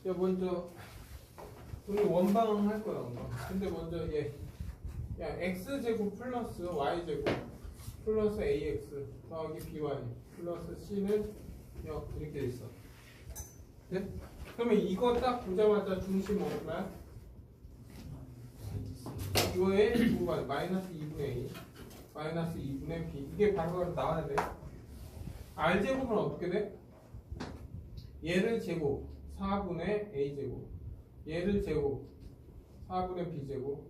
야 먼저 우리 원방 할 거야 원방. 근데 먼저 야 x제곱 플러스 y제곱 플러스 ax 더하기 by 플러스 c는 0 이렇게 돼 있어. 네? 그러면 이거 딱 보자마자 중심 얼마야? 이거의 부분 마이너스 2분의 a 마이너스 2분의 b 이게 바로 나와야 돼. r제곱은 어떻게 돼? 얘를 제곱 4분의 a제곱 얘를 제곱 4분의 b제곱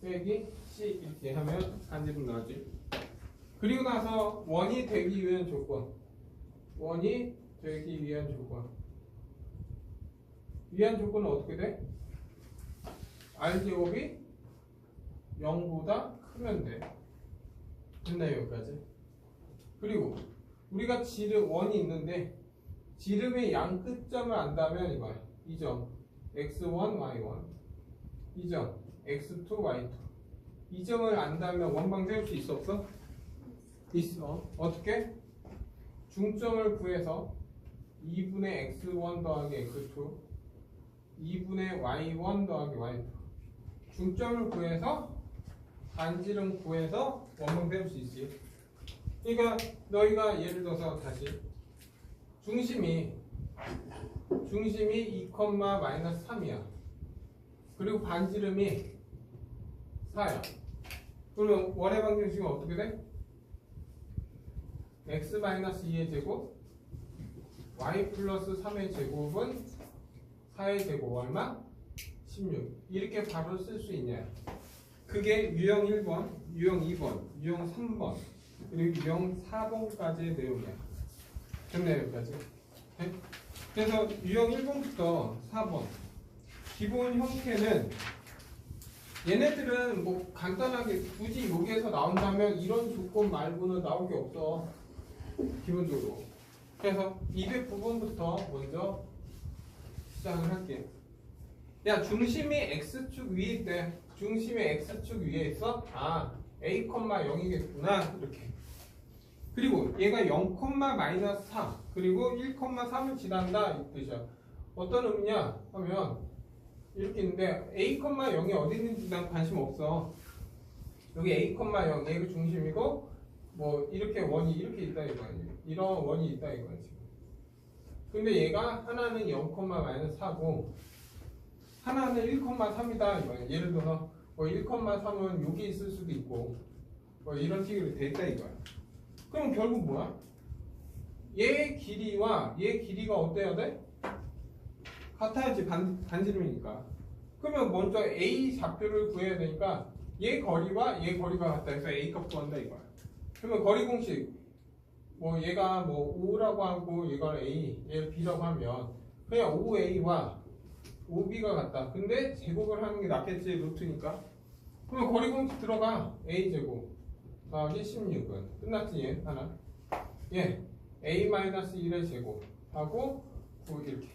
빼기 c 이렇게 하면 반제곱 나오지. 그리고 나서 원이 되기 위한 조건 원이 되기 위한 조건은 어떻게 돼? r제곱이 0보다 크면 돼. 됐나요 여기까지? 그리고 우리가 지름 원이 있는데 지름의 양 끝점을 안다면 이거야. 이 점 x1, y1 이 점 x2, y2 이 점을 안다면 원방 세울 수 있어 없어? 있어. 어떻게? 중점을 구해서 2분의 x1 더하기 x2 2분의 y1 더하기 y2 중점을 구해서 반지름 구해서 원방 세울 수 있지. 그러니까 너희가 예를 들어서 다시 중심이 2,-3이야. 그리고 반지름이 4야. 그러면 원의 방정식은 어떻게 돼? x-2의 제곱 y 플러스 3의 제곱은 4의 제곱 얼마? 16. 이렇게 바로 쓸 수 있냐? 그게 유형 1번, 유형 2번, 유형 3번 그리고 유형 4번까지의 내용이야. 됐네요 여기까지. 네? 그래서 유형 1번부터 4번 기본 형태는 얘네들은 뭐 간단하게 굳이 여기에서 나온다면 이런 조건 말고는 나올 게 없어 기본적으로. 그래서 209번부터 먼저 시작을 할게. 야 중심이 x축 위에 있대. 중심이 x축 위에 있어? 아 a, 0이겠구나 이렇게. 그리고 얘가 0,-4 그리고 1,3을 지난다 이 뜻이야. 어떤 의미냐 하면 이렇게 있는데 a, 0이 어디 있는지 난 관심 없어. 여기 a, 0 얘가 중심이고 뭐 이렇게 원이 이렇게 있다 이거야. 이런 원이 있다 이거야 지금. 근데 얘가 하나는 0,-4고 하나는 1,3이다 이거야. 예를 들어서 뭐 1,3은 여기 있을 수도 있고 뭐 이런 식으로 돼 있다 이거야. 그럼 결국 뭐야? 얘 길이와 얘 길이가 어때야 돼? 같아야지 반지름이니까. 그러면 먼저 A 좌표를 구해야 되니까 얘 거리와 얘 거리가 같다 해서 A 값 구한다 이거야. 그러면 거리 공식 뭐 얘가 뭐 5라고 하고 얘가 A, 얘 B라고 하면 그냥 5A와 5B가 같다. 근데 제곱을 하는 게 낫겠지 루트니까. 그러면 거리 공식 들어가 A제곱 더하기 16은 끝났지 얘 하나. 얘 A-1의 제곱 하고 9 이렇게.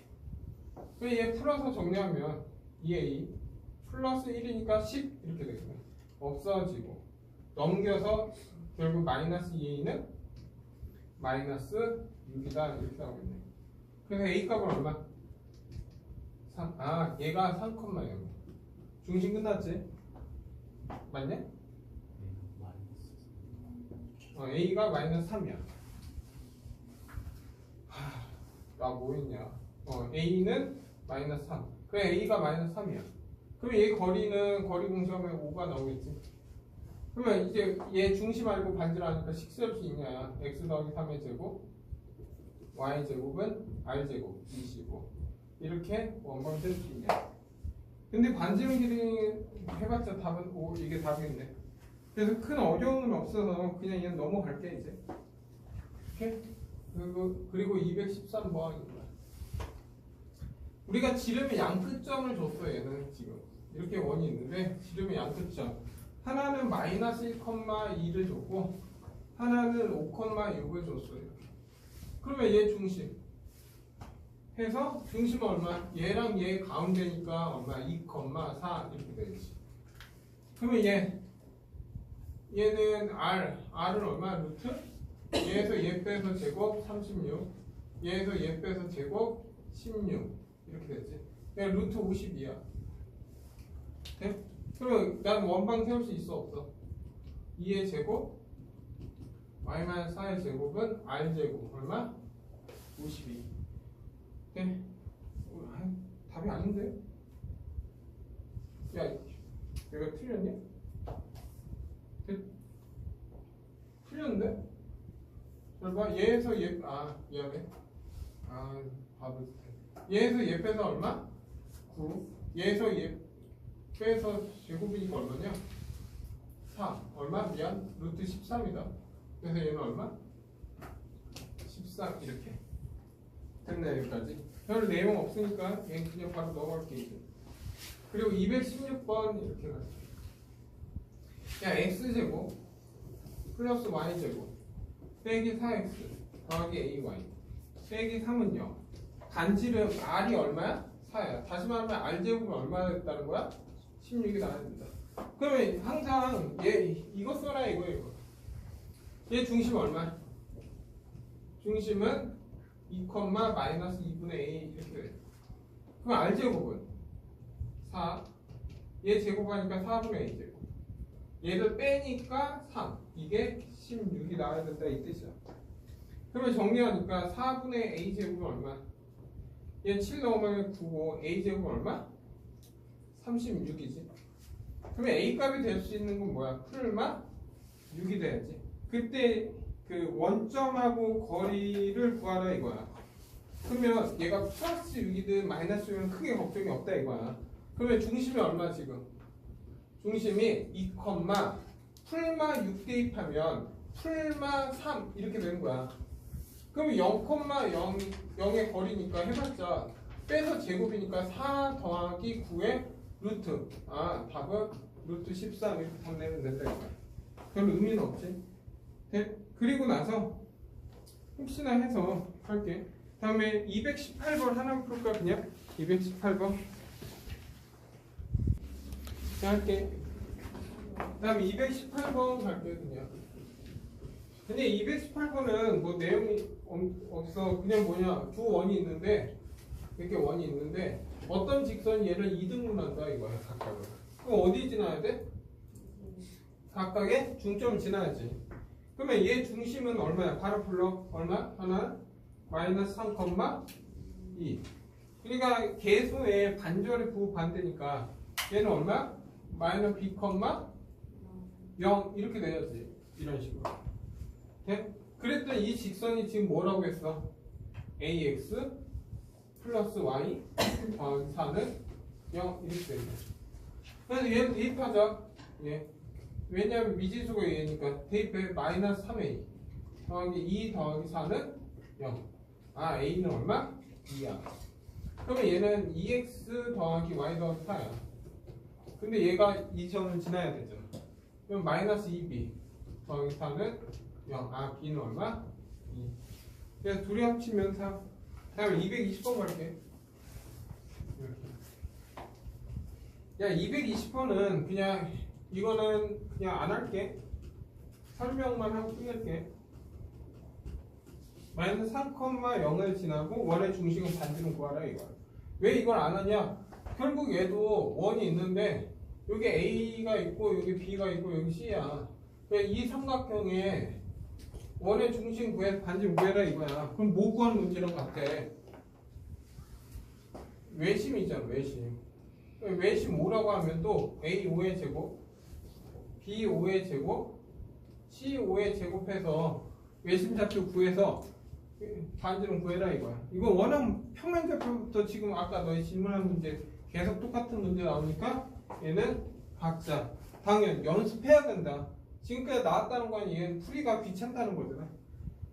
그럼 얘 풀어서 정리하면 2A 플러스 1이니까 10 이렇게 되겠네. 없어지고 넘겨서 결국 마이너스 2A는 마이너스 6이다 이렇게 나오겠네. 그래서 A 값은 얼마? 3. 아 얘가 3,0 중심 끝났지? 맞냐? A가 마이너스 3이야. 나 뭐 했냐? A는 마이너스 3. 그래 A가 마이너스 3이야. 그럼 얘 거리는 거리 공식하면 5가 나오겠지. 그러면 이제 얘 중심 알고 반지르하니까 식수할 수 있냐? x 더하기 3의 제곱 y 제곱은 r 제곱 25 이렇게 원방 쓸 수 있냐? 근데 반지름 길이 해봤자 답은 5 이게 답인데. 그래서 큰 어려움은 없어서 그냥 얘는 넘어갈게 이제. 오케이? 그리고 213번입니다. 우리가 지름의 양끝점을 줬어 얘는 지금 이렇게 원이 있는데 지름의 양끝점 하나는 마이너스 1,2를 줬고 하나는 5,6을 줬어요. 그러면 얘 중심 해서 중심은 얼마? 얘랑 얘 가운데니까 얼마? 2,4 이렇게 되지. 그러면 얘는 R은 얼마? 루트? 얘에서 얘 빼서 제곱 36 얘에서 얘 빼서 제곱 16 이렇게 되지. 그냥 루트 52야. 돼? 그러면 난 원방 세울 수 있어 없어? 2의 제곱 y-4의 제곱은 r제곱 얼마? 52. 돼? 답이 아닌데? 야, 내가 틀렸니? 틀렸는데? 잘 봐. 얘에서 얘, 미안해. 바보. 얘에서 얘 빼서 얼마? 9. 얘에서 얘 빼서 제곱이니까 얼마냐? 4. 얼마? 미안. 루트 13이다. 그래서 얘는 얼마? 13 이렇게. 됐네 여기까지. 별 내용 없으니까 얘는 그냥 바로 넘어갈게 이제. 그리고 216번 이렇게 가자. 야 x제곱 플러스 y제곱 빼기 4x 더하기 ay 빼기 3은 0. 간지름 r이 얼마야? 4야. 다시 말하면 r제곱은 얼마나 됐다는 거야? 16이 나와야 된다. 그러면 항상 얘 이거 써라 이거. 얘 중심 얼마? 중심은 2, 마이너스 2분의 a 이렇게 돼. 그럼 r제곱은 4. 얘 제곱하니까 4분의 a 제곱. 얘를 빼니까 3. 이게 16이 나와야 된다 이 뜻이야. 그러면 정리하니까 4분의 a 제곱은 얼마? 얘 7 넣으면 9고 a 제곱은 얼마? 36이지. 그러면 a 값이 될 수 있는 건 뭐야? 풀마 6이 돼야지. 그때 그 원점하고 거리를 구하라 이거야. 그러면 얘가 플러스 6이든 마이너스 6이든 크게 걱정이 없다 이거야. 그러면 중심이 얼마 지금? 중심이 2, 풀마 6 대입하면 풀마 3 이렇게 되는 거야. 그럼 0,0의 거리니까 해봤자 빼서 제곱이니까 4 더하기 9의 루트. 답은 루트 13 이렇게 답 내면 된다 이거야. 별 의미는 없지. 그리고 나서 혹시나 해서 할게. 다음에 218번 하나 풀까 그냥? 218번 할게. 다음에 218번 갈게 그냥. 근데 218번은 뭐 내용이 없어. 그냥 뭐냐 두 원이 있는데 이렇게 원이 있는데 어떤 직선이 얘를 2등분한다 이거야 각각을. 그럼 어디 지나야 돼? 각각의 중점을 지나야지. 그러면 얘 중심은 얼마야? 바로 불러. 얼마? 하나 마이너스 3,2. 그러니까 계수의 반절의 부호 반대니까 얘는 얼마? 마이너스 b, 0 이렇게 돼야지. 이런 식으로. 돼? 그랬더니 이 직선이 지금 뭐라고 했어? ax 플러스 y 더하기 4는 0 이렇게 돼. 그래서 얘를 대입하자. 예. 왜냐하면 미지수가 얘니까 대입해 마이너스 3a 더하기 2 더하기 4는 0. a는 얼마? 2야. 그러면 얘는 2x 더하기 y 더하기 4야. 근데 얘가 이 점을 지나야 되죠. 그럼 마이너스 2b 더하기 4는 0. b는 얼마? 2. 그래서 둘이 합치면 4. 다음에 220번 갈게. 야 220번은 그냥 이거는 그냥 안 할게. 설명만 하고 끝낼게. 마이너스 3,0을 지나고 원의 중심은 반지름 구하라 이거야. 왜 이걸 안 하냐? 결국 얘도 원이 있는데 여기 A가 있고 여기 B가 있고 여기 C야. 이 삼각형에 원의 중심 구해 반지름 구해라 이거야. 그럼 뭐 구하는 문제랑 같아? 외심이잖아 외심. 외심 뭐라고 하면 또 A5의 제곱 B5의 제곱 C5의 제곱해서 외심좌표 구해서 반지름 구해라 이거야. 이거 워낙 평면좌표부터 지금 아까 너희 질문한 문제 계속 똑같은 문제 나오니까 얘는 각자 당연 연습해야 된다. 지금까지 나왔다는 건 얘는 풀이가 귀찮다는 거잖아.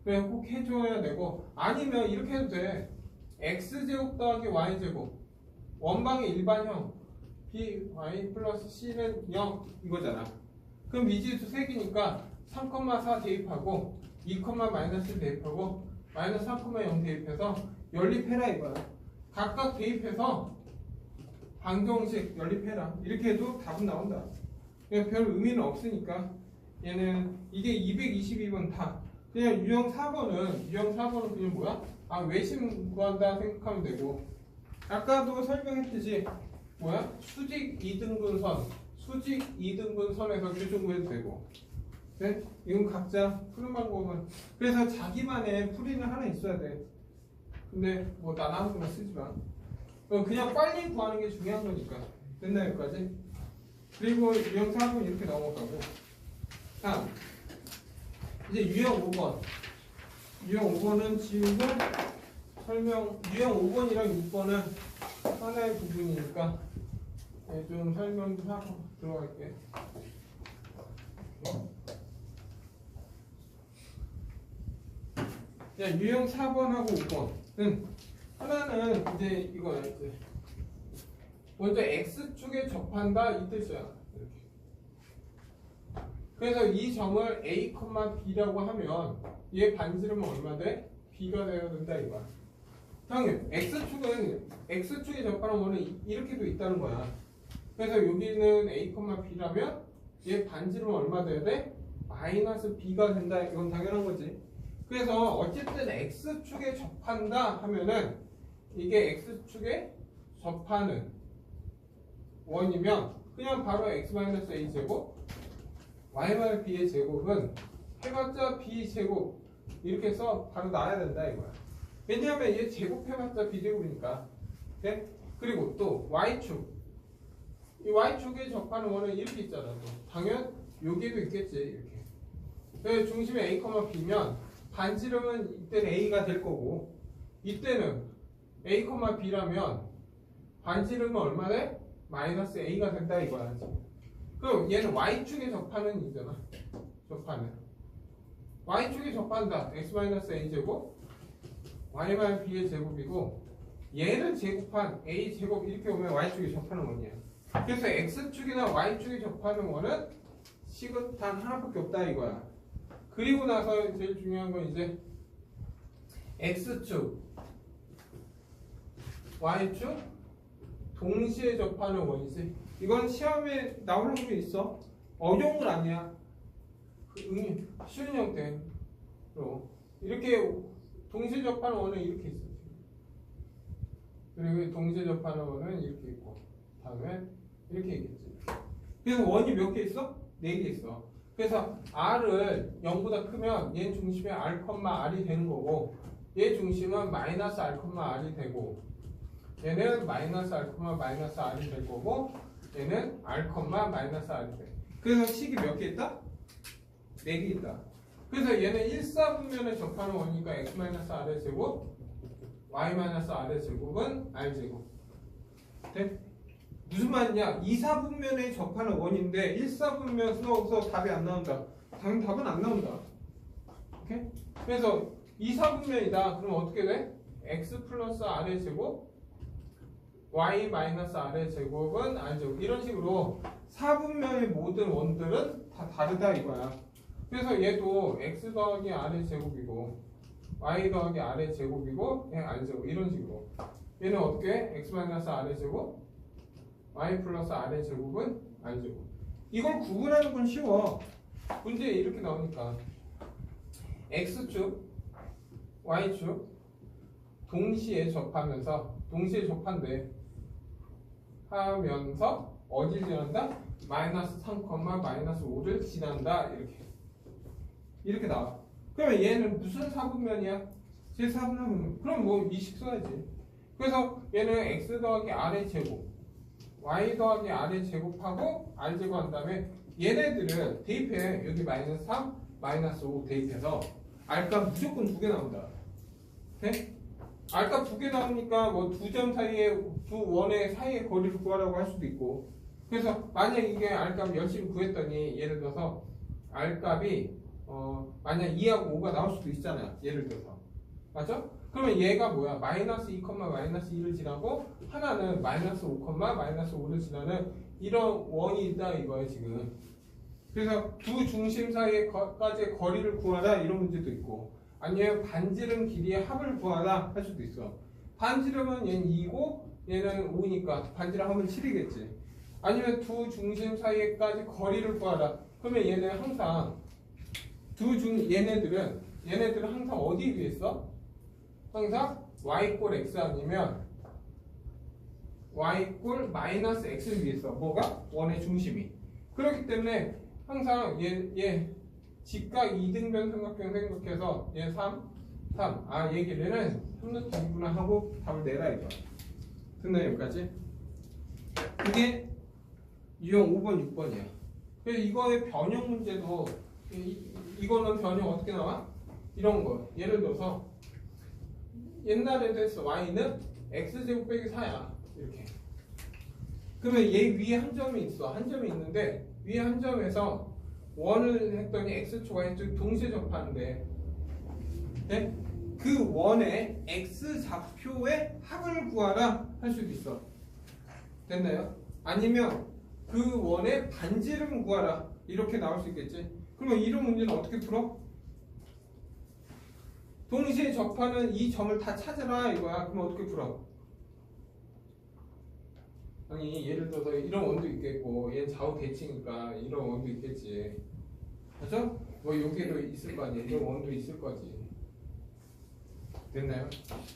그래 꼭 해줘야 되고 아니면 이렇게 해도 돼. x제곱 더하기 y제곱 원방의 일반형 by 플러스 c는 0 이거잖아. 그럼 미지수 3개니까 3,4 대입하고 2, 마이너스 대입하고 마이너스 3,0 대입해서 연립해라 이거야. 각각 대입해서 방정식 연립해라. 이렇게 해도 답은 나온다. 그냥 별 의미는 없으니까 얘는 이게 222번 다 그냥 유형 4번은 그냥 뭐야? 외심 구한다 생각하면 되고 아까도 설명했듯이 뭐야? 수직 2등분선, 수직 2등분선에서 교점 구해도 되고. 네? 이건 각자 푸는 방법은 그래서 자기만의 풀이는 하나 있어야 돼. 근데 뭐 난 아무거나 쓰지 마. 그냥 빨리 구하는 게 중요한 거니까. 됐나 여기까지? 그리고 유형 4번 이렇게 넘어가고. 다음 이제 유형 5번. 유형 5번은 지우고 유형 5번이랑 6번은 하나의 부분이니까 좀 설명 좀 하고 들어갈게. 자, 유형 4번하고 5번은 하나는 이제 이거야. 이제 먼저 x축에 접한다 이 뜻이야. 이렇게. 그래서 이 점을 a, b라고 하면 얘 반지름은 얼마 돼? b가 되어야 된다 이거야. 형님, x축에 접하는 거는 이렇게도 있다는 거야. 그래서 여기는 a, b라면 얘 반지름은 얼마 돼야 돼? 마이너스 b가 된다. 이건 당연한 거지. 그래서 어쨌든 x축에 접한다 하면은 이게 x축에 접하는 원이면 그냥 바로 x-a 제곱 y-b의 제곱은 해봤자 b 제곱 이렇게 해서 바로 나와야 된다 이거야. 왜냐하면 얘 제곱해봤자 b 제곱이니까. 네? 그리고 또 y축, 이 y축에 접하는 원은 이렇게 있잖아. 또 당연 여기에도 있겠지 이렇게. 그래서 중심이 a, b면 반지름은 이때는 a가 될 거고 이때는 a, b라면 반지름은 얼마 돼? 마이너스 a가 된다 이거야. 그럼 얘는 y축에 접하는 이잖아. 접하는 y축에 접한다. x-a 제곱 y-b의 제곱이고 얘를 제곱한 a 제곱 이렇게 오면 y축에 접하는 원이야. 그래서 x축이나 y축에 접하는 원은 식은 단 하나밖에 없다 이거야. 그리고 나서 제일 중요한 건 이제 x축, y축 동시에 접하는 원이지. 이건 시험에 나올 확률이 있어. 어려운 건 아니야. 쉬운 형태로 이렇게 동시에 접하는 원은 이렇게 있어. 그리고 동시에 접하는 원은 이렇게 있고 다음에 이렇게 있겠지. 그래서 원이 몇 개 있어? 4개 있어. 그래서 r을 0보다 크면 얘 중심이 r, r이 되는 거고 얘 중심은 마이너스 r, r이 되고 얘는 마이너스 r, r이 될 거고 얘는 r, r이 돼. 그래서 식이 몇 개 있다? 4개 있다. 그래서 얘는 1사분면에 접하는 원이니까 x-r의 제곱 y-r의 제곱은 r제곱. 돼? 무슨 말이냐? 2사분면에 접하는 원인데 1사분면 써서 답이 안 나온다. 당연히 답은 안 나온다. 오케이? 그래서 2사분면이다. 그럼 어떻게 돼? x 플러스 r의 제곱 y-r의 제곱은 r제곱. 이런 식으로 4분면의 모든 원들은 다 다르다 이거야. 그래서 얘도 x 더하기 r의 제곱이고 y 더하기 r의 제곱이고 그냥 r제곱. 이런 식으로. 얘는 어떻게 해? x-r의 제곱 y 플러스 r의 제곱은 r제곱. 이걸 구분하는 건 쉬워. 문제에 이렇게 나오니까 x축, y축 동시에 접하면서 동시에 접한대 하면서 어딜 지난다? 마이너스 3, 마이너스 5를 지난다. 이렇게 나와. 그러면 얘는 무슨 사분면이야? 제 사분면. 그럼 뭐 이식 써야지. 그래서 얘는 x 더하기 r의 제곱 y 더하기 r의 제곱하고 r 제곱한 다음에 얘네들은 대입해. 여기 마이너스 3, 마이너스 5 대입해서 r값 무조건 2개 나온다. 네? r값 2개 나오니까 뭐 두 점 사이에 두 원의 사이의 거리를 구하라고 할 수도 있고. 그래서 만약 이게 r값 열심히 구했더니 예를 들어서 r값이 만약 2하고 5가 나올 수도 있잖아요. 예를 들어서. 맞죠? 그러면 얘가 뭐야? 마이너스 2, 마이너스 2를 지나고 하나는 마이너스 5, 마이너스 5를 지나는 이런 원이 있다 이거예요 지금. 그래서 두 중심 사이까지의 거리를 구하라 이런 문제도 있고 아니면 반지름 길이의 합을 구하라 할 수도 있어. 반지름은 얘는 2고 얘는 5니까 반지름 합은 7이겠지. 아니면 두 중심 사이까지 거리를 구하라. 그러면 얘는 항상 얘네들은 항상 어디에 비했어? 항상 y 꼴 x 아니면 y 꼴 마이너스 x를 위해서 뭐가? 원의 중심이. 그렇기 때문에 항상 얘 직각 이등변 삼각형 생각해서 얘 3 얘기는 3루트2구나 하고 답을 내라 이거. 됐나요 여기까지? 그게 유형 5번 6번이야. 그래서 이거의 변형 문제도 이거는 변형 어떻게 나와? 이런 거. 예를 들어서 옛날에도 했어. y는 x제곱 빼기 4야. 이렇게. 그러면 얘 위에 한 점이 있어. 한 점이 있는데 위에 한 점에서 원을 했더니 x축 y축 동시에 접하는데 네? 그 원의 x좌표의 합을 구하라 할 수도 있어. 됐나요? 아니면 그 원의 반지름 구하라 이렇게 나올 수 있겠지. 그러면 이런 문제는 어떻게 풀어? 동시에 접하는 이 점을 다 찾으라 이거야. 그럼 어떻게 풀어? 아니 예를 들어서 이런 원도 있겠고 얘는 좌우 대칭이니까 이런 원도 있겠지. 그죠? 뭐 여기에도 있을 거 아니야. 이런 원도 있을 거지. 됐나요?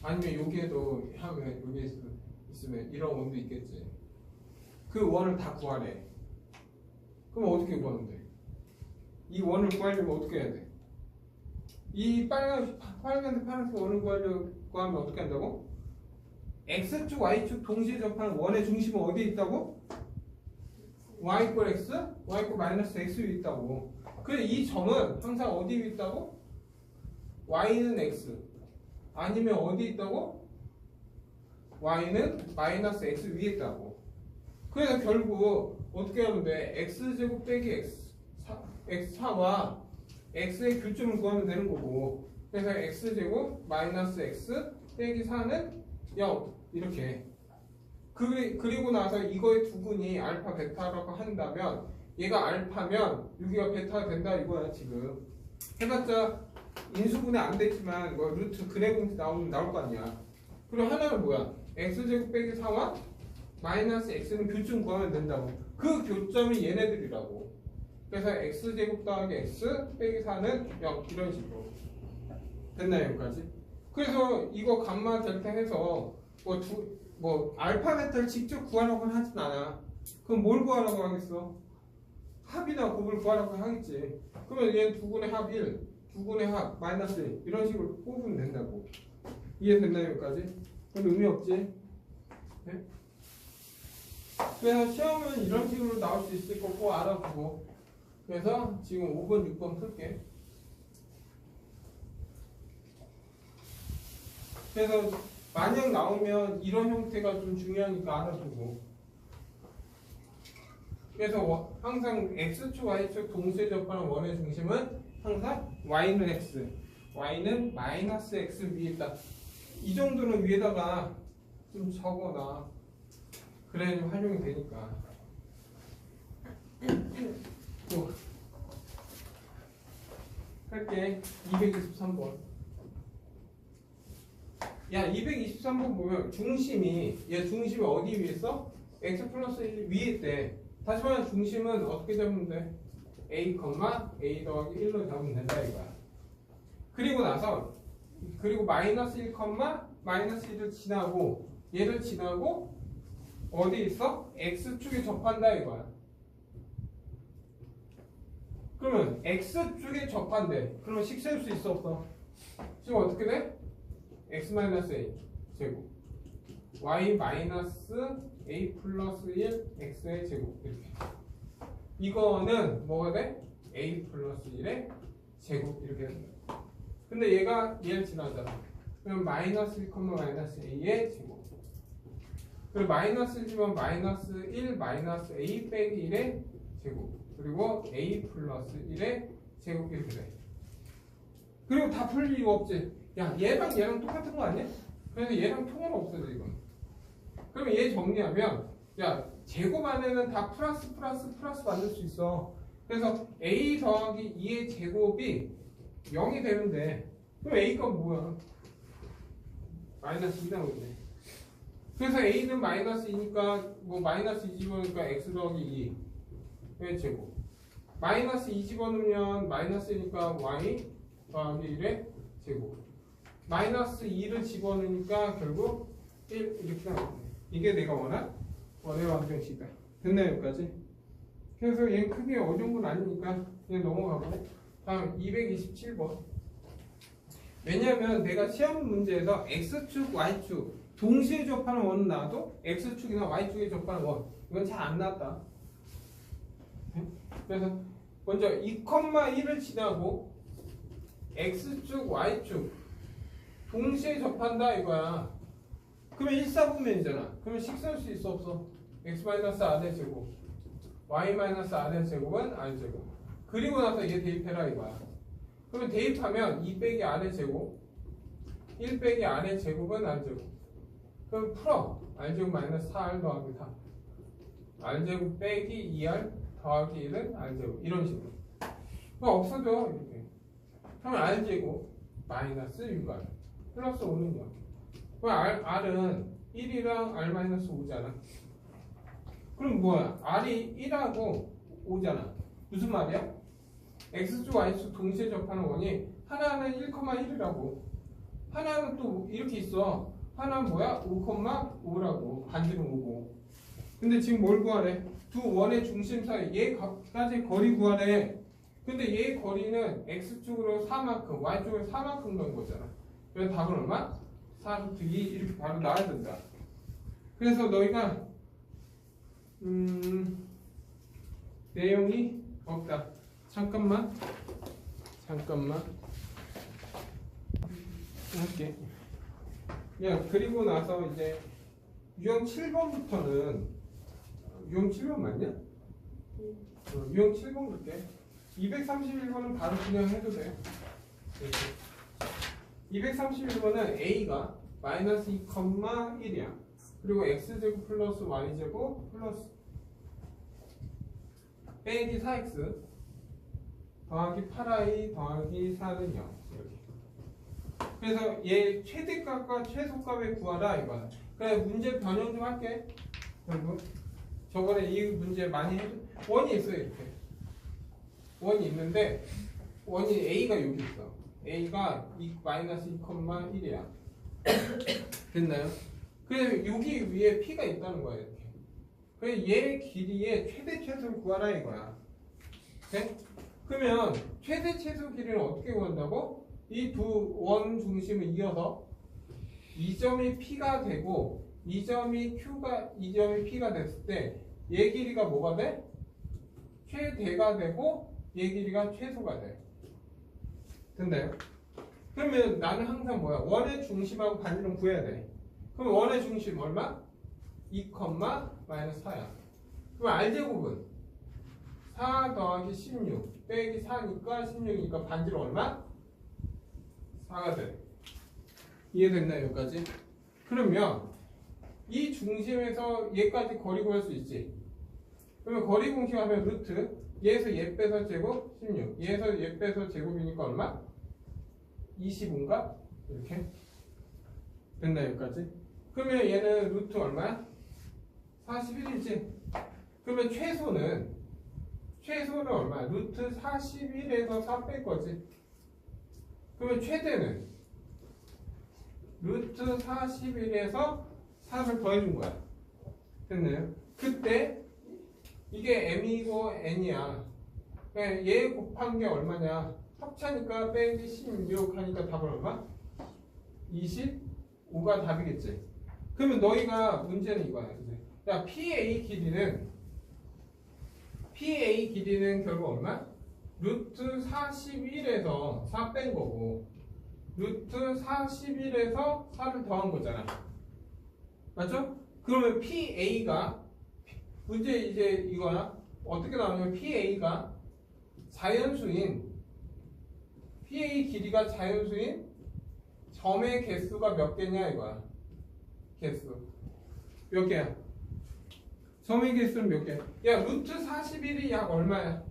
아니면 여기에도 하면 여기 있으면 이런 원도 있겠지. 그 원을 다 구하래. 그럼 어떻게 구하는데? 이 원을 구하려면 어떻게 해야 돼? 이 빨간색 파란색 원을 구하려고 하면 어떻게 한다고? x축 y축 동시에 접하는 원의 중심은 어디에 있다고? y 꼴 x, y 꼴 마이너스 x 위에 있다고. 그래 이 점은 항상 어디 위에 있다고? y는 x 아니면 어디 있다고? y는 마이너스 x 위에 있다고. 그래서 결국 어떻게 하면 돼? x제곱 빼기 x4와 x의 교점을 구하면 되는 거고. 그래서 x제곱 마이너스 x 빼기 4는 0 이렇게. 그리고 나서 이거의 두근이 알파 베타라고 한다면 얘가 알파면 여기가 베타가 된다 이거야 지금. 해봤자 인수분해 안 됐지만 뭐 루트 근해공식 나올 거 아니야. 그리고 하나는 뭐야? x제곱 빼기 4와 마이너스 x는 교점 구하면 된다고. 그 교점이 얘네들이라고. 그래서 x제곱 더하기 x 빼기 4는 0 이런 식으로. 됐나요 여기까지? 그래서 이거 감마 델타 해서 뭐 알파 베타를 직접 구하라고 하진 않아. 그럼 뭘 구하라고 하겠어? 합이나 곱을 구하라고 하겠지. 그러면 얘는 두근의 합 1, 두근의 합 마이너스 1 이런 식으로 뽑으면 된다고. 이해됐나요 여기까지? 그럼 의미 없지? 네? 그래서 시험은 이런 식으로 나올 수 있을 거 꼭 알아보고. 그래서 지금 5번, 6번 풀게. 그래서 만약 나오면 이런 형태가 좀 중요하니까 알아두고. 그래서 항상 x축, y축 동시에 접하는 원의 중심은 항상 y는 x, y는 마이너스 x 위에 있다. 이 정도는 위에다가 좀 적어놔. 그래야 좀 활용이 되니까. 또 할게. 223번. 야 223번 보면 중심이 어디 위에 있어? x 플러스 1 위에 있대. 다시 말해 중심은 어떻게 잡으면 돼? a, a 더하기 1로 잡으면 된다 이거야. 그리고 마이너스 1, 마이너스 1을 지나고 얘를 지나고 어디 있어? x축에 접한다 이거야. 그러면 x축에 접한대. 그러면 식 세울 수 있어 없어? 지금 어떻게 돼? x-a 제곱 y-a 플러스 1 x의 제곱 이렇게. 이거는 뭐가 돼? a 플러스 1의 제곱 이렇게 된다. 근데 얘를 지나잖아. 그럼 마이너스 1, 마이너스 a의 제곱. 그리고 마이너스 1이면 마이너스 1 마이너스 a 빼기 1의 제곱. 그리고 a 플러스 1의 제곱 이렇게 돼. 그리고 다 풀 이유가 없지. 야 얘랑 똑같은 거 아니야? 그래서 얘랑 통은 없어져 이건. 그러면 얘 정리하면 야 제곱 안에는 다 플러스 만들 수 있어. 그래서 a 더하기 2의 제곱이 0이 되는데 그럼 a가 뭐야? 마이너스 2 나오겠네. 그래서 a는 마이너스 2니까 뭐 마이너스 2 집어넣으니까 x 더하기 2의 제곱. 마이너스 2 집어넣으면 마이너스 1이니까 y 더하기 1의 제곱. 마이너스 2를 집어넣으니까 결국 1 이렇게 나오네. 이게 내가 원한 원의 방정식이다. 됐나요 여기까지? 그래서 얘는 크게 어려운 건 아니니까 그냥 넘어가고 다음 227번. 왜냐면 내가 시험 문제에서 X축, Y축 동시에 접하는 원은 나와도 X축이나 Y축에 접하는 원 이건 잘 안 나왔다. 그래서 먼저 2,1을 지나고 X축, Y축 동시에 접한다 이거야. 그러면 1사분면이잖아. 그러면 식 쓸 수 있어 없어? X-R의 제곱 Y-R의 제곱은 R제곱. 그리고 나서 얘 대입해라 이거야. 그러면 대입하면 2 빼기 R의 제곱 1 빼기 R의 제곱은 R제곱. 그럼 풀어. R제곱 마이너스 4R 더하기 4 R제곱 빼기 2R 더하기 1은 R제곱. 이런 식으로. 그거 없어져 이렇게. 그러면 R제곱 마이너스 6R 플러스 5는 0. 그럼 R은 1이랑 R-5잖아. 그럼 뭐야? R이 1하고 5잖아. 무슨 말이야? X축, Y축 동시에 접하는 원이 하나는 1,1이라고 하나는 또 이렇게 있어. 하나는 뭐야? 5,5라고 반지름 5고. 근데 지금 뭘 구하래? 두 원의 중심 사이 얘까지 거리 구하래. 근데 얘 거리는 X축으로 4만큼 Y축으로 4만큼 넣은 거잖아. 그래서 답은 얼마? 4루트 2 이렇게 바로 나와야 된다. 그래서 너희가 내용이 없다. 잠깐만 할게. 야 그리고 나서 이제 유형 7번부터는 유형 7번 맞냐? 유형 7번 볼게. 231번은 바로 그냥 해도 돼. 231번은 A가 마이너스 2,1이야. 그리고 X제곱 플러스 Y제곱 플러스 빼기 4X 더하기 8I 더하기 4는 0. 이렇게. 그래서 얘 최대값과 최소값을 구하라 이거야. 그래 문제 변형 좀 할게. 여러분 저번에 이 문제 많이 해줘. 원이 있어요 이렇게. 원이 있는데 원이 A가 여기 있어. A가 마이너스 2,1이야. 됐나요? 그래서 여기 위에 P가 있다는 거야 이렇게. 그래서 얘 길이의 최대 최소를 구하라 이거야. 네? 그러면 최대 최소 길이는 어떻게 구한다고? 이 두 원 중심을 이어서 이 점이 P가 되고 이 점이 P가 됐을 때 얘 길이가 뭐가 돼? 최대가 되고 얘 길이가 최소가 돼. 됐나요? 그러면 나는 항상 뭐야? 원의 중심하고 반지름 구해야 돼. 그럼 원의 중심 얼마? 2, 마이너스 4야. 그럼 R제곱은 4 더하기 16 빼기 4니까 16이니까 반지름 얼마? 4가 돼. 이해됐나요? 여기까지? 그러면 이 중심에서 얘까지 거리 구할 수 있지. 그러면 거리 공식하면 루트 얘에서 얘 빼서 제곱 16 얘에서 얘 빼서 제곱이니까 얼마? 25인가? 이렇게 됐나요? 여기까지? 그러면 얘는 루트 얼마야? 41이지? 그러면 최소는 얼마야? 루트 41에서 4 뺄 거지? 그러면 최대는 루트 41에서 4를 더해준 거야. 됐나요? 그때 이게 m이고 n이야. 얘 곱한 게 얼마냐? 합차니까 빼기 16 하니까 답은 얼마? 25가 답이겠지. 그러면 너희가 문제는 이거야. 야, PA 길이는 결국 얼마? 루트 41에서 4 뺀 거고 루트 41에서 4를 더한 거잖아. 맞죠? 그러면 PA가 문제 이제 이거야. 어떻게 나오냐면 PA가 자연수인 PA 길이가 자연수인 점의 개수가 몇 개냐 이거야. 개수 몇 개야? 점의 개수는 몇 개? 야 루트 41이 약 얼마야?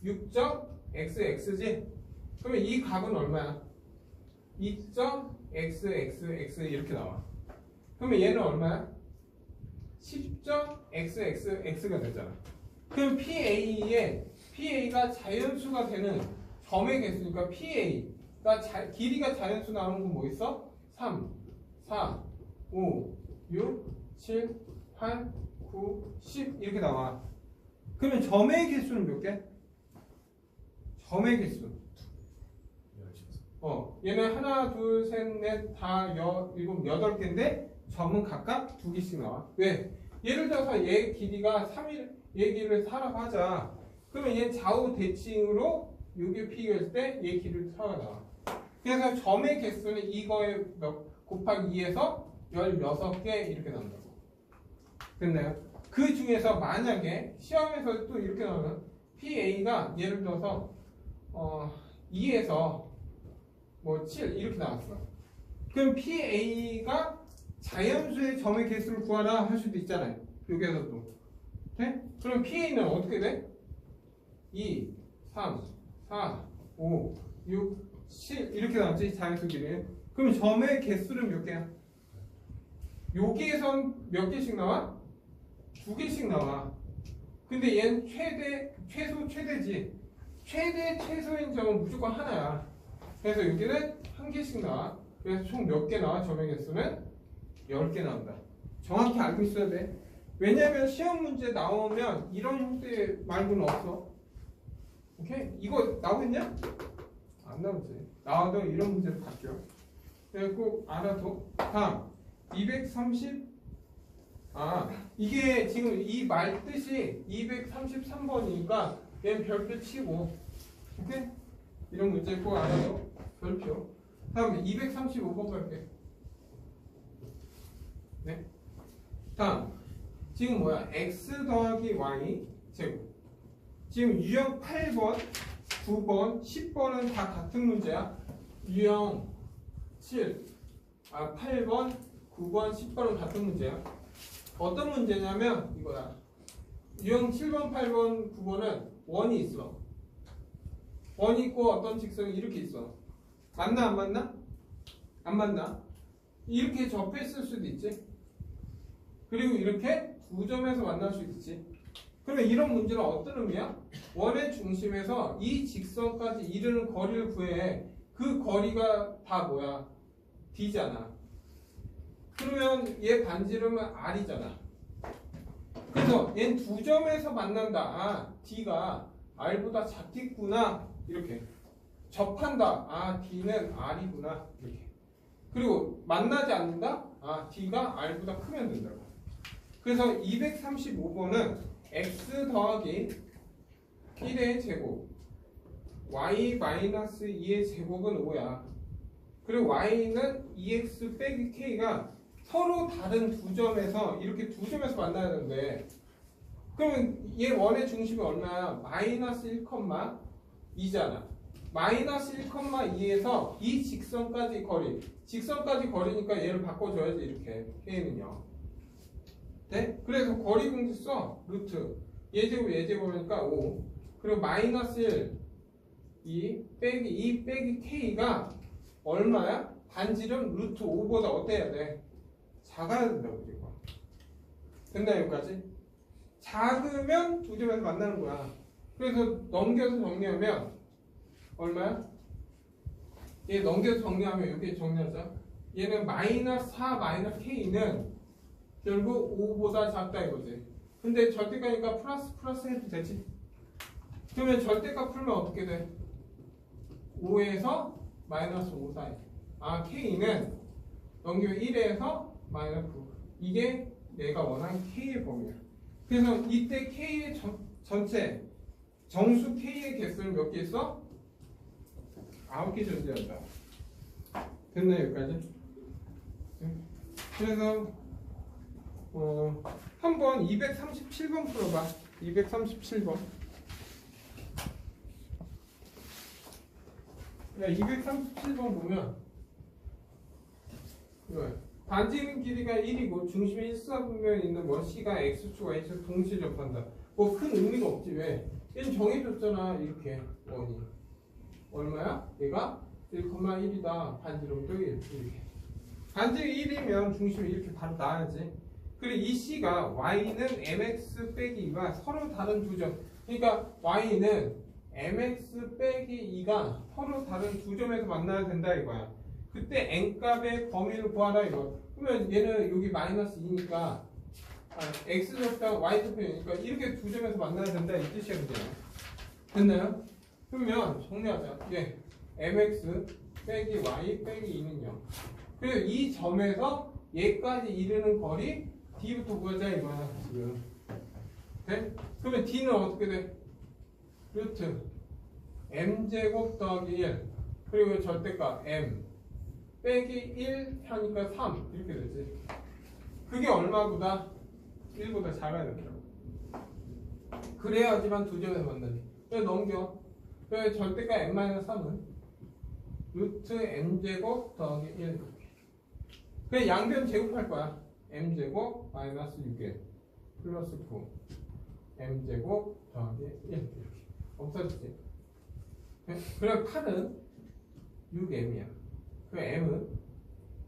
6.xx지? 그러면 이 값은 얼마야? 2.xxx 이렇게 나와. 그러면 얘는 얼마야? 10.xxx가 되잖아. 그럼 PA가 자연수가 되는 점의 개수니까 PA가 길이가 자연수 나오는 건 뭐 있어? 3, 4, 5, 6, 7, 8, 9, 10 이렇게 나와. 그러면 점의 개수는 몇 개? 점의 개수. 얘는 하나, 둘, 셋, 넷, 다, 일곱, 여덟 개인데 점은 각각 두 개씩 나와. 왜? 예를 들어서 얘 길이가 3일, 얘 길이를 4라고 하자. 그러면 얘 좌우 대칭으로 요게 비교했을 때 얘 길이를 4가 나와. 그래서 점의 개수는 이거에 곱하기 2에서 16개 이렇게 나온다고. 됐나요? 그 중에서 만약에 시험에서 또 이렇게 나오면 PA가 예를 들어서 2에서 뭐 7 이렇게 나왔어. 그럼 PA가 자연수의 점의 개수를 구하라 할 수도 있잖아요. 여기에서도. 네? 그럼 PA는 어떻게 돼? 2, 3, 4, 5, 6, 7 이렇게 나왔지 자연수 길이. 그럼 점의 개수는 몇 개야? 여기에선 몇 개씩 나와? 2개씩 나와. 근데 얘는 최소, 최대지. 최대, 최소인 점은 무조건 하나야. 그래서 여기는 1개씩 나와. 그래서 총 몇 개 나와? 점의 개수는 10개 나온다. 정확히 알고 있어야 돼. 왜냐면 시험 문제 나오면 이런 형태 말고는 없어. 오케이? 이거 나오겠냐? 안 나오지. 나와도 이런 문제로 바뀌어. 그래서 꼭 알아도. 다음 230. 이게 지금 이 말 뜻이 233번이니까 얘는 별표 치고. 오케이? 이런 문제 꼭 알아도 별표. 다음에 235번 갈게. 네. 다음 지금 뭐야? x 더하기 y 제곱. 지금 유형 8번, 9번, 10번은 다 같은 문제야. 유형 8번, 9번, 10번은 같은 문제야. 어떤 문제냐면 이거야. 유형 7번, 8번, 9번은 원이 있어. 원이 있고 어떤 직선이 이렇게 있어. 맞나 안 맞나? 안 맞나? 이렇게 접했을 수도 있지. 그리고 이렇게 두 점에서 만날 수도 있지. 그러면 이런 문제는 어떤 의미야? 원의 중심에서 이 직선까지 이르는 거리를 구해. 그 거리가 다 뭐야? D잖아. 그러면 얘 반지름은 R이잖아. 그래서 얘는 두 점에서 만난다. D가 R보다 작겠구나. 이렇게 접한다. D는 R이구나. 이렇게. 그리고 만나지 않는다. D가 R보다 크면 된다고. 그래서 235번은 x 더하기 1의 제곱 y 마이너스 2의 제곱은 5야. 그리고 y는 2x 빼기 k가 서로 다른 두 점에서 이렇게 두 점에서 만나야 되는데, 그러면 얘 원의 중심이 얼마야? 마이너스 1,2잖아. 마이너스 1,2에서 이 직선까지 거리. 직선까지 거리니까 얘를 바꿔줘야지. 이렇게 k는요. 네? 그래서 거리 공식 써. 루트 예제곱이니까 5. 그리고 마이너스 1 2 빼기 k가 얼마야? 반지름 루트 5보다 어때야 돼? 작아야 된다고. 이거 됐나? 여기까지? 작으면 두 점에서 만나는 거야. 그래서 넘겨서 정리하면 얼마야? 얘 넘겨서 정리하면 여기 정리하자. 얘는 마이너스 4 마이너스 k는 결국 5보다 작다 이거지. 근데 절대값이니까 플러스 해도 되지. 그러면 절대값 풀면 어떻게 돼? 5에서 마이너스 5 사이. k는 넘기면 1에서 마이너스 9. 이게 내가 원하는 k의 범위야. 그래서 이때 k의 전체 정수 k의 개수는 몇 개 있어? 9개 존재한다. 됐나요? 여기까지? 그래서 한번 237번 풀어봐. 237번. 야, 237번 보면 이거야. 반지름 길이가 1이고 중심이 일사분면에 있는 뭐 C가 X축과 H축 동시에 접한다. 뭐 큰 의미가 없지. 왜? 얘는 정해줬잖아. 이렇게 원이 얼마야? 얘가 1,1이다. 반지름도 1 이렇게. 반지름 1이면 중심이 이렇게 바로 나와야지. 그리고 이 C가 Y는 MX 빼기 2가 서로 다른 두 점. 그러니까 Y는 MX 빼기 2가 서로 다른 두 점에서 만나야 된다 이거야. 그때 N값의 범위를 구하라 이거. 그러면 얘는 여기 마이너스 2니까 x절편 y절편이니까 이렇게 두 점에서 만나야 된다 이 뜻이야. 그죠? 됐나요? 그러면 정리하자. 예, mx 빼기 y 빼기 2는 0. 그리고 이 점에서 얘까지 이르는 거리 d부터 구하자 이거야 지금. 네? 그러면 d는 어떻게 돼? 루트 m제곱 더하기 1 그리고 절대값 m 빼기 1 하니까 3 이렇게 되지. 그게 얼마보다? 1보다 작아야 된다고. 그래야지만 두 점에서 만나지. 그래서 넘겨. 그래서 절대값 m-3은 루트 m제곱 더하기 1 이렇게. 그냥 양변 제곱할 거야. m제곱 마이너스 6에 플러스 9 m제곱 더하기 1 이렇게 없어지지. 그럼 8은 6m이야. 그 m은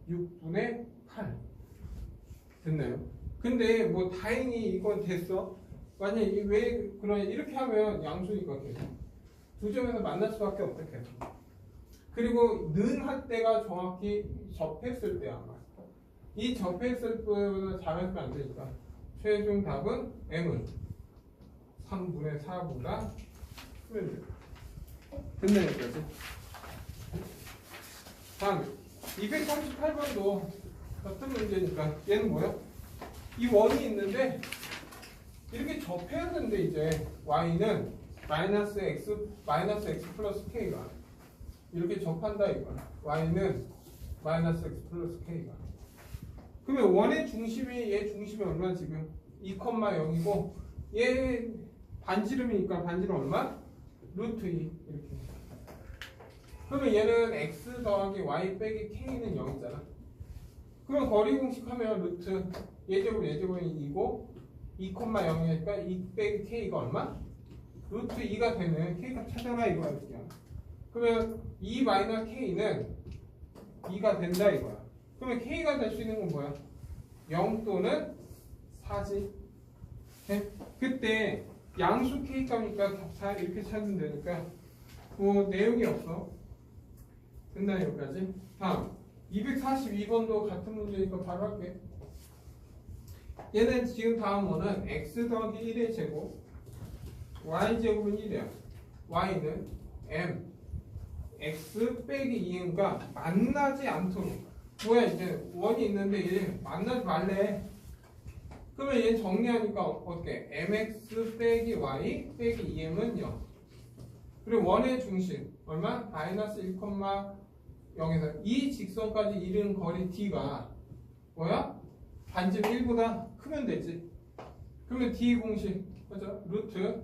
6분의 8 됐나요? 근데 뭐 다행히 이건 됐어. 만약에 왜 그러냐 이렇게 하면 양수니까 계속 두 점에서 만날 수밖에 없다 계속. 그리고 는 할 때가 정확히 접했을 때야. 이 접했을 때보다 작으면 안 되니까 최종 답은 m은 3분의 4보다 크면 돼. 됐나요? 여기까지? 다음 238번도 같은 문제니까 얘는 뭐야? 이 원이 있는데 이렇게 접해야 되는데 이제 y는 마이너스 x 플러스 k가 이렇게 접한다 이거야. y는 마이너스 x 플러스 k가. 그러면 원의 중심이 얘 중심이 얼마 지금 2,0이고 얘 반지름이니까 반지름 얼마? 루트 2 이렇게. 그러면 얘는 x 더하기 y 빼기 k는 0이잖아. 그럼 거리 공식 하면 루트 예제곱이 2고 2,0이니까 2 빼기 k가 얼마? 루트 2가 되는 k값 찾아라 이거야. 그냥. 그러면 2 마이너스 k는 2가 된다 이거야. 그러면 k가 될 수 있는 건 뭐야? 0 또는 4지. 네? 그때 양수 k값이니까 다 이렇게 찾으면 되니까 뭐 내용이 없어. 됐나 여기까지? 다음 242번도 같은 문제니까 바로 할게. 얘는 지금 다음 원은 x 더하기 1의 제곱 y 제곱은 1이야. y는 m x 빼기 2인가 만나지 않도록. 뭐야 이제 원이 있는데 얘 만나지 말래. 그러면 얘 정리하니까 어떻게? mx 빼기 y 빼기 2m은 0. 그리고 원의 중심 얼마? 마이너스 1,0에서 이 직선까지 이르는 거리 d가 뭐야? 반지름 1보다 크면 되지. 그러면 d 공식 맞아? 루트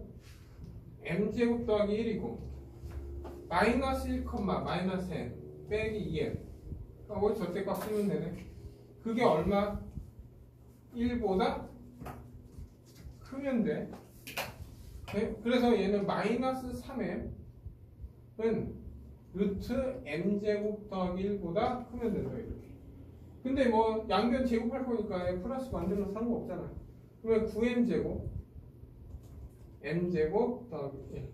m제곱 더하기 1이고 마이너스 1, 마이너스 n 빼기 2m 어, 절대값 쓰면 되네. 그게 얼마? 1보다 크면 돼. 네? 그래서 얘는 마이너스 3m은 루트 m제곱 더하기 1보다 크면 된다 이렇게. 근데 뭐 양변 제곱할 거니까 플러스 만들면 상관없잖아. 그러면 9m제곱 m제곱 더하기 1.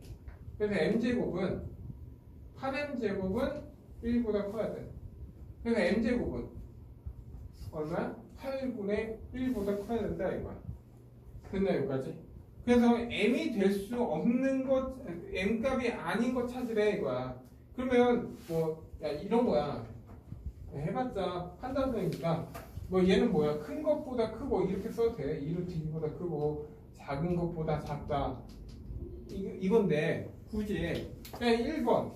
그래서 m제곱은 8m제곱은 1보다 커야 돼. 그래서 m제곱은 얼마? 8분의 1보다 커야 된다 이거야. 됐나 여기까지? 그래서 m이 될 수 없는 것, m값이 아닌 것 찾으래 이거야. 그러면 뭐 야 이런 거야. 해봤자 판단성이니까 뭐 얘는 뭐야? 큰 것보다 크고 이렇게 써도 돼. 2루트 2보다 크고 작은 것보다 작다. 이건데 굳이 그냥 1번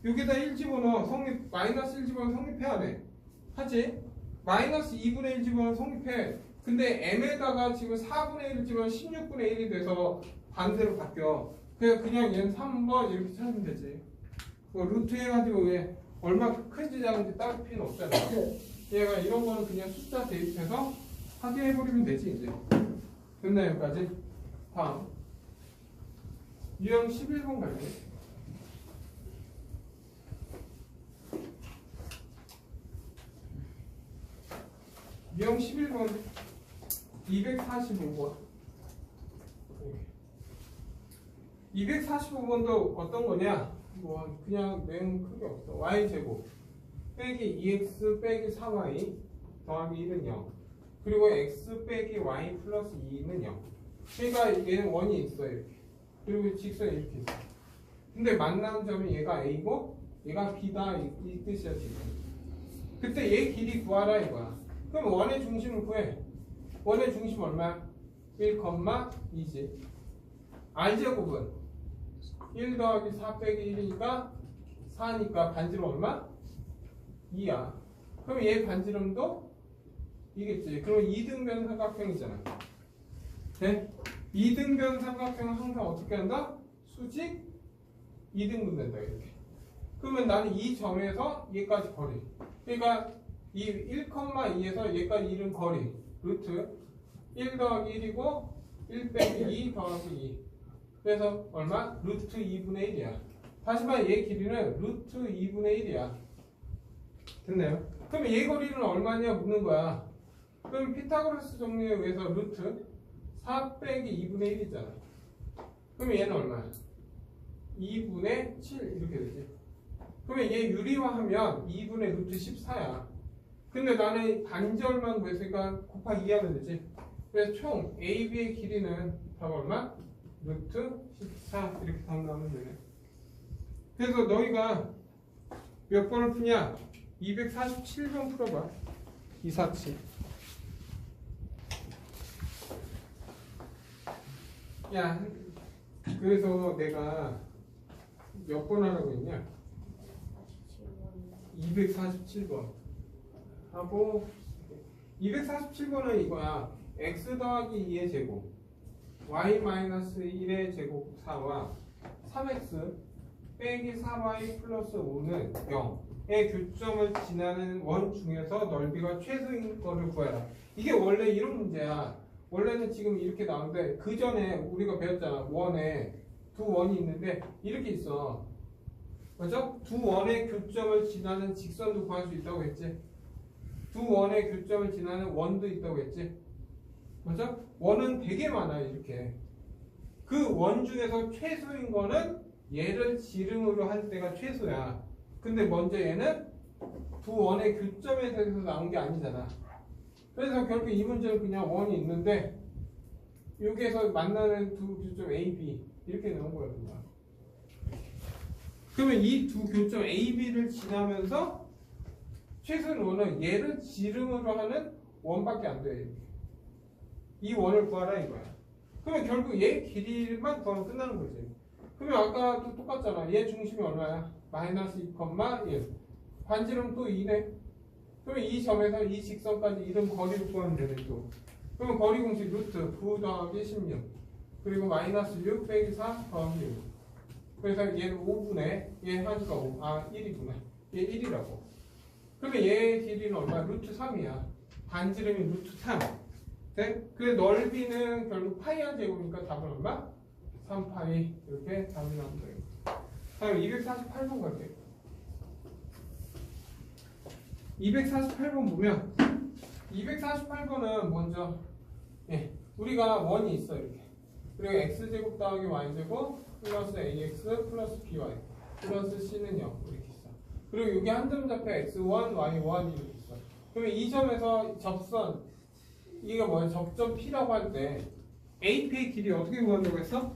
여기다 1 집어넣어 성립 마이너스 1 집어넣어 성립해야 돼. 하지? 마이너스 2분의 1 집어넣어 성립해. 근데 m에다가 지금 4분의 1 집어넣어 16분의 1이 돼서 반대로 바뀌어. 그냥 얘는 3번 이렇게 찾으면 되지. 뭐 루트 해가지고 왜 얼마 큰지 작은지 따로 필요는 없잖아. 얘가 이런 거는 그냥 숫자 대입해서 확인해버리면 되지 이제. 됐나 여기까지? 다음 유형 11번 갈게. 유형 11번 245번 245번도 어떤 거냐? 뭐 그냥 내용 크게 없어. y제곱 빼기 2x 빼기 4y 더하기 1은 0. 그리고 x 빼기 y 플러스 2는 0. 그러니까 얘는 원이 있어 이렇게. 그리고 직선이 이렇게 있어. 근데 만나는 점이 얘가 a고 얘가 b다 이 뜻이야 지금. 그때 얘 길이 구하라 이거야. 그럼 원의 중심을 구해. 원의 중심 얼마야? 1,2지. r제곱은 1 더하기 4 빼기 1이니까 4니까 반지름 얼마? 2야. 그럼 얘 반지름도 이겠지. 그럼 2등변 삼각형이잖아. 네? 2등변 삼각형은 항상 어떻게 한다? 수직 2등분 된다 이렇게. 그러면 나는 이 점에서 얘까지 거리. 그러니까 이 1,2에서 얘까지 이른 거리 루트 1 더하기 1이고 1 빼기 2 더하기 2. 그래서 얼마? 루트 2분의 1이야. 다시 말해 얘 길이는 루트 2분의 1이야. 됐나요? 그럼 얘 거리는 얼마냐 묻는 거야. 그럼 피타고라스 정리에 의해서 루트 4 빼기 2분의 1이잖아. 그럼 얘는 얼마야? 2분의 7 이렇게 되지. 그러면 얘 유리화하면 2분의 루트 14야. 근데 나는 반절만 구했으니까 곱하기 2 하면 되지. 그래서 총 AB의 길이는 답 얼마? 루트 14 이렇게 답 나오면 되네. 그래서 너희가 몇 번을 푸냐? 247번 풀어봐. 247. 야, 그래서 내가 몇 번 하라고 했냐? 247번 하고 247번은 이거야. x 더하기 2의 제곱 y 마이너스 1의 제곱 4와 3x 빼기 4y 플러스 5는 0의 교점을 지나는 원 중에서 넓이가 최소인 거를 구해라. 이게 원래 이런 문제야. 원래는 지금 이렇게 나오는데 그 전에 우리가 배웠잖아. 원에 두 원이 있는데 이렇게 있어. 맞죠? 두 원의 교점을 지나는 직선도 구할 수 있다고 했지. 두 원의 교점을 지나는 원도 있다고 했지. 맞죠? 원은 되게 많아요. 이렇게. 그 원 중에서 최소인 거는 얘를 지름으로 할 때가 최소야. 근데 먼저 얘는 두 원의 교점에 대해서 나온 게 아니잖아. 그래서 결국 이 문제는 그냥 원이 있는데 여기에서 만나는 두 교점 A, B 이렇게 나온 거야. 그냥. 그러면 이 두 교점 A, B를 지나면서 최소인 원은 얘를 지름으로 하는 원밖에 안 돼. 이 원을 구하라 이거야. 그러면 결국 얘 길이만 구하면 끝나는 거지. 그러면 아까도 똑같잖아. 얘 중심이 얼마야? 마이너스 2,1. 반지름 또 2네. 그러면 이 점에서 이 직선까지 이런 거리를 구하면 되네 또. 그러면 거리 공식 루트 9 더하기 16. 그리고 마이너스 6 빼기 4 더하기 6. 그래서 얘는 5분의 얘 하니까 5. 아 1이구나. 얘 1이라고. 그러면 얘 길이는 얼마? 루트 3이야. 반지름이 루트 3. 네? 그 넓이는 결국 파이 한 제곱이니까 답은 얼마? 3파이. 이렇게 답이 나옵니다. 다음 248번 갈게요. 248번 보면 248번은 먼저 우리가 원이 있어 이렇게. 그리고 x제곱 더하기 y제곱 플러스 ax 플러스 by 플러스 c는 0 이렇게 있어. 그리고 여기 한 점 잡혀 x1, y1 이렇게 있어. 그러면 이 점에서 접선 이게 뭐야? 접점 P라고 할 때 AP의 길이 어떻게 구한다고 했어?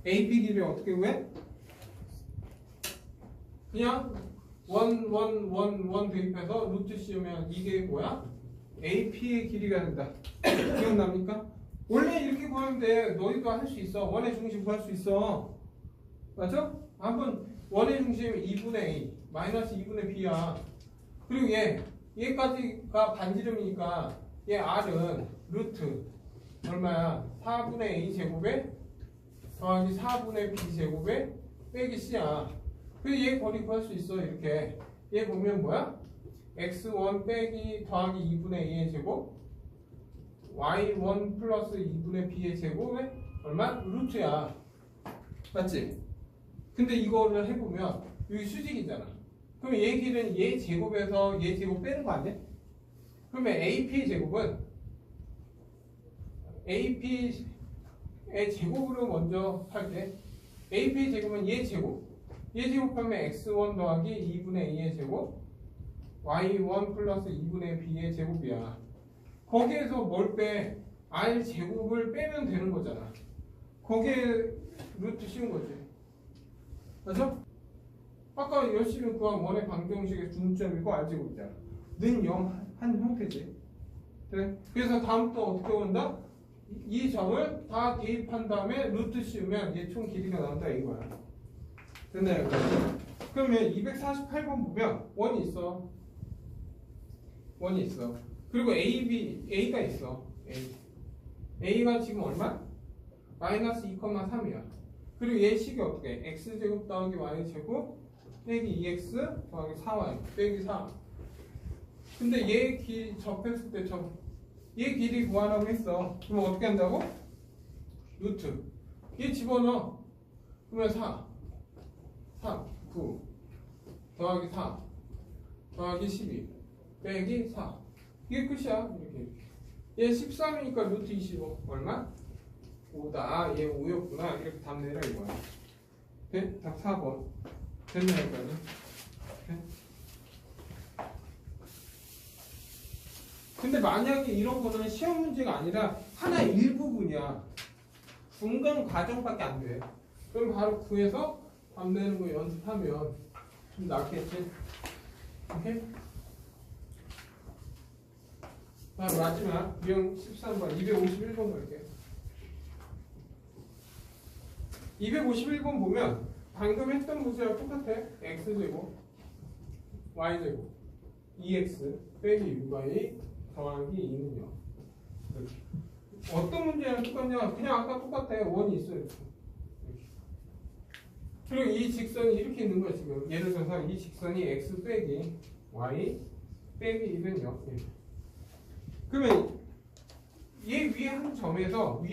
AP 길이 어떻게 구해? 그냥 원 대입해서 루트 씌우면 이게 뭐야? AP의 길이가 된다. 기억납니까? 원래 이렇게 구하면 돼. 너희도 할 수 있어. 원의 중심 구할 수 있어. 맞죠? 한번 원의 중심 2분의 A 마이너스 2분의 B야. 그리고 얘까지가 반지름이니까 얘 R은 루트 얼마야? 4분의 A 제곱에 더하기 4분의 B 제곱에 빼기 C야. 그래서 얘 거리 구할 수 있어. 이렇게 얘 보면 뭐야? x1 빼기 더하기 2분의 a의 제곱 y1 플러스 2분의 b의 제곱에 얼마? 루트야. 맞지? 근데 이거를 해보면 여기 수직이잖아. 그럼 얘 길은 얘 제곱에서 얘 제곱 빼는 거 아니야? 그러면 AP의 제곱은 AP의 제곱으로 먼저 할게. AP의 제곱은 얘 제곱. 얘 제곱하면 x1 더하기 2분의 a의 제곱 y1 플러스 2분의 b의 제곱이야. 거기에서 뭘 빼? r 제곱을 빼면 되는 거잖아. 거기에 루트 씌운 거지. 맞죠? 아까 열심히 구한 원의 방정식의 중점이고 r 제곱이잖아. 는 0 한 형태지. 그래? 그래서 다음부터 어떻게 온다? 이 점을 다 대입한 다음에 루트 씌우면 얘 총 길이가 나온다 이거야. 됐나요? 그러면 248번 보면 원이 있어. 원이 있어. 그리고 A가 있어. A가 지금 얼마? 마이너스 2,3이야. 그리고 얘 식이 어떻게 해? X제곱 더하기 Y제곱 빼기 2X 더하기 4Y 빼기 4. 근데 얘 길 접했을 때 얘 길이 구하라고 했어. 그럼 어떻게 한다고? 루트. 얘 집어넣어. 그러면 4, 9 더하기 4 더하기 12 빼기 4. 이게 끝이야. 이렇게. 얘 13이니까 루트 25 얼마? 5다. 얘 5였구나. 이렇게 답 내라 이거야. 네? 답 4번. 됐나요? 여기까지? 네? 근데 만약에 이런 거는 시험 문제가 아니라 하나의 일부분이야. 중간 과정밖에 안 돼. 그럼 바로 구해서 답 내는 거 연습하면 좀 낫겠지? 오케이? 자, 마지막 유형 13번 251번 갈게요. 251번 보면 방금 했던 문제랑 똑같아. x제곱 y제곱 2x 빼기 6y 더하기 2는요. 어떤 문제랑 똑같냐? 그냥 아까 똑같아. 원이 있어요. 이렇게. 그리고 이 직선이 이렇게 있는 거야 지금. 예를 들어서 이 직선이 x 빼기 y 빼기 2는요. 그러면 얘 위에 한 점에서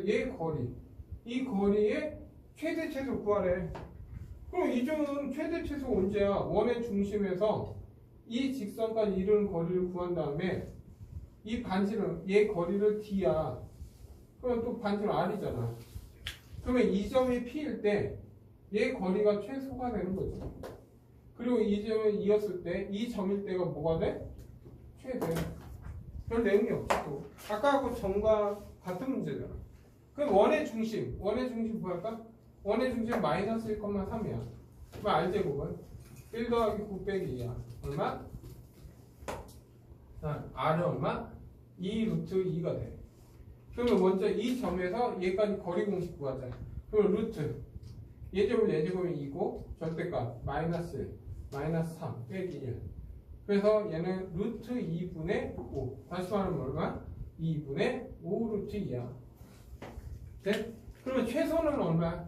얘 거리, 이 거리의 최대 최소 구하래. 그럼 이 점은 최대 최소 언제야? 원의 중심에서 이 직선까지 이르는 거리를 구한 다음에 이 반지름, 얘 거리를 d야. 그럼 또 반지름 r이잖아. 그러면 이 점이 p일 때 얘 거리가 최소가 되는 거지. 그리고 이 점은 2였을 때 이 점일 때가 뭐가 돼? 최대. 별 내용이 없지 또. 아까하고 점과 같은 문제잖아. 그럼 원의 중심 구할까? 원의 중심 마이너스 1,3이야. 그럼 r제곱은 1 더하기 9 빼기 2야. 얼마? r은 얼마? 2 루트 2가 돼. 그러면 먼저 이 점에서 얘까지 거리 공식 구하자. 그럼 루트 얘제곱이 2고 절대값 마이너스 3 빼기 1. 그래서 얘는 루트 2분의 5. 다시 말하면 얼마? 2분의 5 루트 2야. 네? 그러면 최소는 얼마?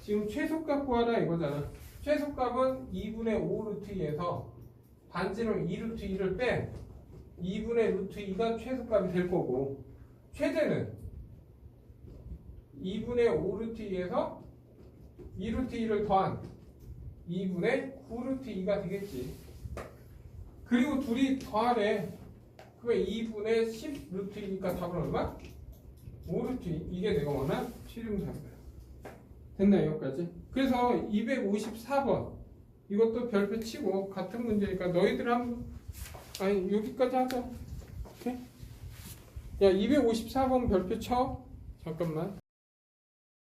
지금 최소값 구하라 이거잖아. 최소값은 2분의 5 루트 2에서 반지름 2 루트 2를 빼 2분의 루트 2가 최소값이 될 거고, 최대는 2분의 5 루트 2에서 2 루트 2를 더한 2분의 9 루트 2가 되겠지. 그리고 둘이 더하래. 그러면 2분의 10 루트 2니까 답은 얼마? 5 루트 2. 이게 내가 원한 필름답이야. 됐나요? 여기까지? 그래서 254번 이것도 별표 치고 같은 문제니까 너희들 여기까지 하자. 오케이? 야, 254번 별표 쳐. 잠깐만.